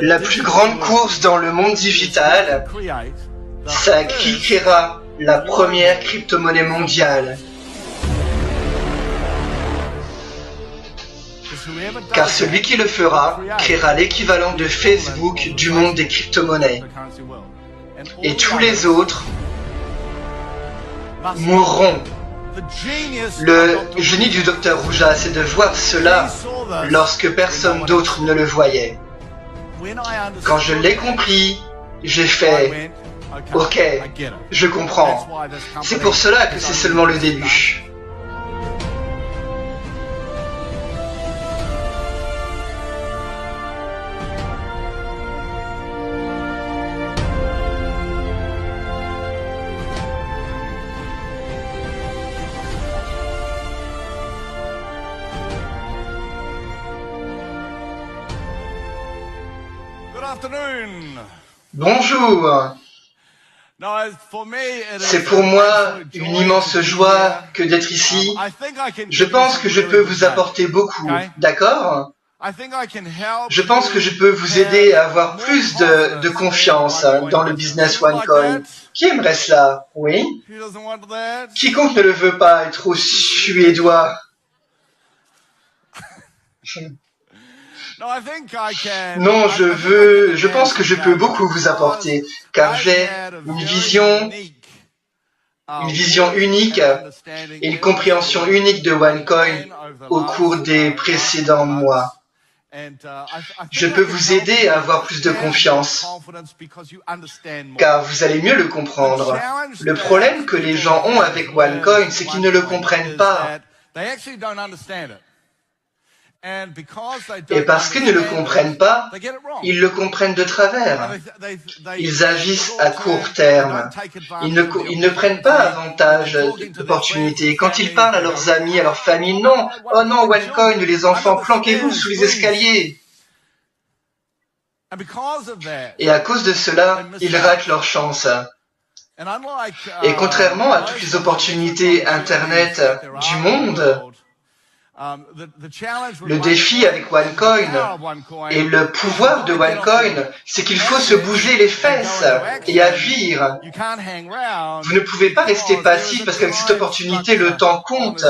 La plus grande course dans le monde digital, c'est qui créera la première crypto-monnaie mondiale. Car celui qui le fera créera l'équivalent de Facebook du monde des crypto-monnaies. Et tous les autres mourront. Le génie du docteur Rouja, c'est de voir cela lorsque personne d'autre ne le voyait. Quand je l'ai compris, j'ai fait « Ok, je comprends ». C'est pour cela que c'est seulement le début. Bonjour. C'est pour moi une immense joie que d'être ici. Je pense que je peux vous apporter beaucoup, d'accord? Je pense que je peux vous aider à avoir plus de confiance dans le business OneCoin. Qui aimerait cela? Oui? Quiconque ne le veut pas est trop suédois. Non, je pense que je peux beaucoup vous apporter, car j'ai une vision unique et une compréhension unique de OneCoin au cours des précédents mois. Je peux vous aider à avoir plus de confiance, car vous allez mieux le comprendre. Le problème que les gens ont avec OneCoin, c'est qu'ils ne le comprennent pas. Et parce qu'ils ne le comprennent pas, ils le comprennent de travers. Ils agissent à court terme. Ils ne prennent pas avantage d'opportunités. Quand ils parlent à leurs amis, à leur famille, non, oh non, OneCoin, les enfants, planquez-vous sous les escaliers. Et à cause de cela, ils ratent leur chance. Et contrairement à toutes les opportunités Internet du monde, le défi avec OneCoin et le pouvoir de OneCoin, c'est qu'il faut se bouger les fesses et agir. Vous ne pouvez pas rester passif parce qu'avec cette opportunité, le temps compte.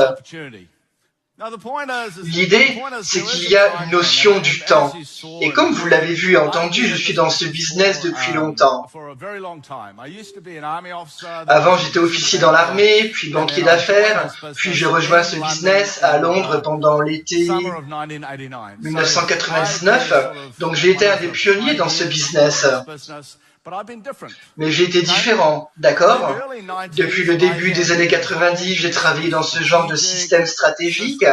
L'idée, c'est qu'il y a une notion du temps. Et comme vous l'avez vu et entendu, je suis dans ce business depuis longtemps. Avant, j'étais officier dans l'armée, puis banquier d'affaires, puis je rejoins ce business à Londres pendant l'été 1999. Donc j'ai été un des pionniers dans ce business. Mais j'ai été différent, d'accord? Depuis le début des années 90, j'ai travaillé dans ce genre de système stratégique,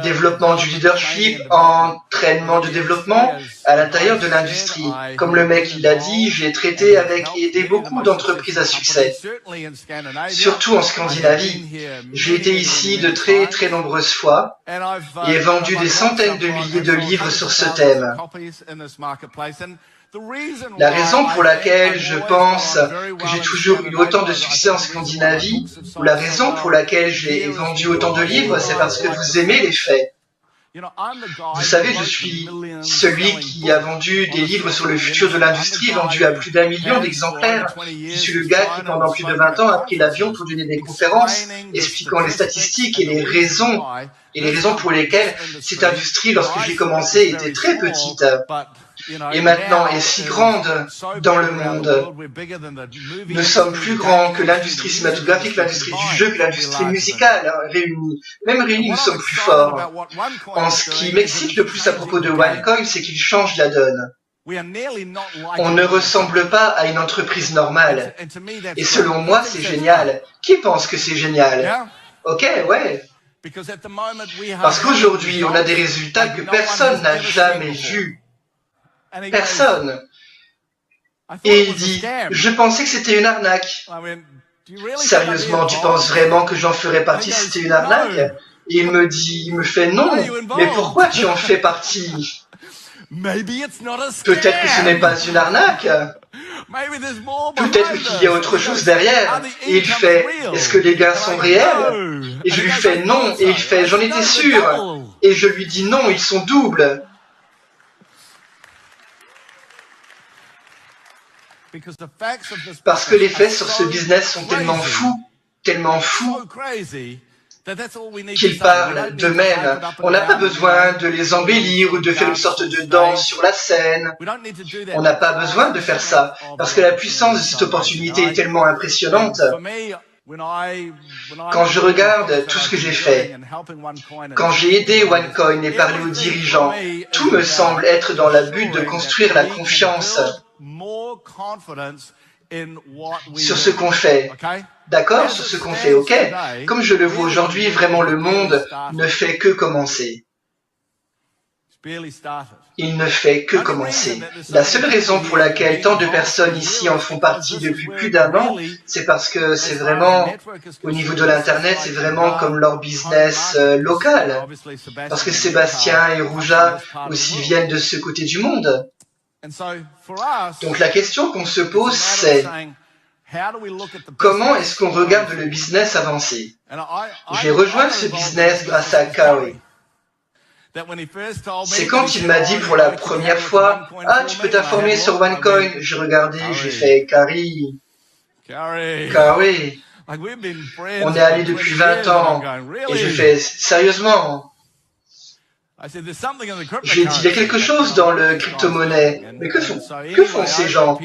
développement du leadership, entraînement de développement à l'intérieur de l'industrie. Comme le mec il l'a dit, j'ai traité avec et aidé beaucoup d'entreprises à succès, surtout en Scandinavie. J'ai été ici de très nombreuses fois et ai vendu des centaines de milliers de livres sur ce thème. La raison pour laquelle je pense que j'ai toujours eu autant de succès en Scandinavie, ou la raison pour laquelle j'ai vendu autant de livres, c'est parce que vous aimez les faits. Vous savez, je suis celui qui a vendu des livres sur le futur de l'industrie, vendu à plus d'1 million d'exemplaires. Je suis le gars qui, pendant plus de 20 ans, a pris l'avion pour donner des conférences, expliquant les statistiques et les raisons pour lesquelles cette industrie, lorsque j'ai commencé, était très petite. Et maintenant est si grande dans le monde. Nous sommes plus grands que l'industrie cinématographique, l'industrie du jeu, que l'industrie musicale réunis. Même réunis, nous sommes plus forts. Ce qui m'excite le plus à propos de OneCoin, c'est qu'il change la donne. On ne ressemble pas à une entreprise normale. Et selon moi, c'est génial. Qui pense que c'est génial? Ok, ouais. Parce qu'aujourd'hui, on a des résultats que personne n'a jamais vus. Personne. Et il dit, je pensais que c'était une arnaque. Sérieusement, tu penses vraiment que j'en ferais partie si c'était une arnaque? Et il me fait non, mais pourquoi tu en fais partie? Peut-être que ce n'est pas une arnaque. Peut-être qu'il y a autre chose derrière. Et il fait, est-ce que les gains sont réels? Et je lui fais non. Et il fait, j'en étais sûr. Et je lui dis non, ils sont doubles. Parce que les faits sur ce business sont tellement fous, qu'ils parlent d'eux-mêmes. On n'a pas besoin de les embellir ou de faire une sorte de danse sur la scène. On n'a pas besoin de faire ça, parce que la puissance de cette opportunité est tellement impressionnante. Quand je regarde tout ce que j'ai fait, quand j'ai aidé OneCoin et parlé aux dirigeants, tout me semble être dans le but de construire la confiance sur ce qu'on fait. D'accord, sur ce qu'on fait, ok? Comme je le vois aujourd'hui, vraiment le monde ne fait que commencer. Il ne fait que commencer. La seule raison pour laquelle tant de personnes ici en font partie depuis plus d'1 an, c'est parce que c'est vraiment, au niveau de l'Internet, c'est vraiment comme leur business local. Parce que Sébastien et Rouja aussi viennent de ce côté du monde. Donc la question qu'on se pose, c'est comment est-ce qu'on regarde le business avancer? J'ai rejoint ce business grâce à Carrie. C'est quand il m'a dit pour la première fois, « Ah, tu peux t'informer sur OneCoin ». J'ai regardé, j'ai fait « Carrie, on est allés depuis 20 ans. » Et j'ai fait « Sérieusement ?» J'ai dit, il y a quelque chose dans le crypto-monnaie. Mais que font ces gens?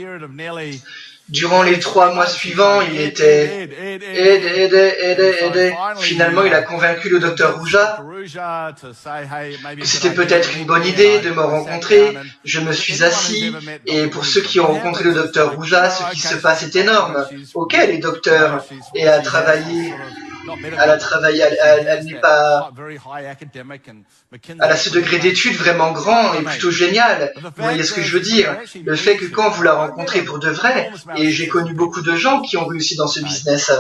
Durant les 3 mois suivants, il était aidé. Finalement, il a convaincu le docteur Rouja que c'était peut-être une bonne idée de me rencontrer. Je me suis assis et pour ceux qui ont rencontré le docteur Rouja, ce qui se passe est énorme. Ok, les docteurs, et elle n'est pas, elle a ce degré d'études vraiment grand et plutôt génial. Vous voyez ce que je veux dire? Le fait que quand vous la rencontrez pour de vrai, et j'ai connu beaucoup de gens qui ont réussi dans ce business.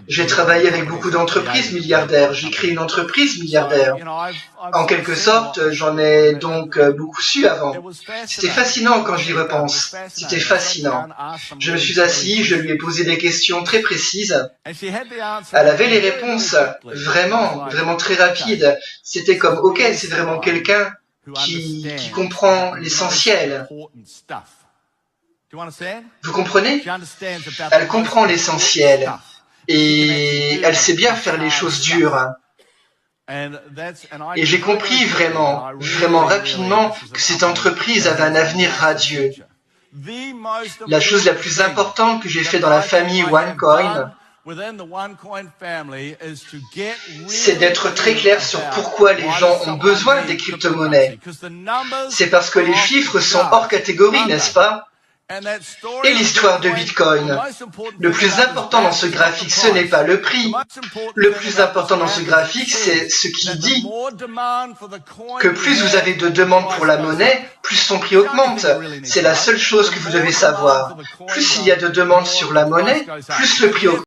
J'ai travaillé avec beaucoup d'entreprises milliardaires. J'ai créé une entreprise milliardaire. En quelque sorte, j'en ai donc beaucoup su avant. C'était fascinant quand j'y repense. C'était fascinant. Je me suis assis, je lui ai posé des questions très précises. Elle avait les réponses vraiment très rapides. C'était comme, ok, c'est vraiment quelqu'un qui comprend l'essentiel. Vous comprenez? Elle comprend l'essentiel. Et elle sait bien faire les choses dures. Et j'ai compris vraiment rapidement que cette entreprise avait un avenir radieux. La chose la plus importante que j'ai fait dans la famille OneCoin, c'est d'être très clair sur pourquoi les gens ont besoin des crypto-monnaies. C'est parce que les chiffres sont hors catégorie, n'est-ce pas? Et l'histoire de Bitcoin. Le plus important dans ce graphique, ce n'est pas le prix. Le plus important dans ce graphique, c'est ce qui dit que plus vous avez de demandes pour la monnaie, plus son prix augmente. C'est la seule chose que vous devez savoir. Plus il y a de demandes sur la monnaie, plus le prix augmente.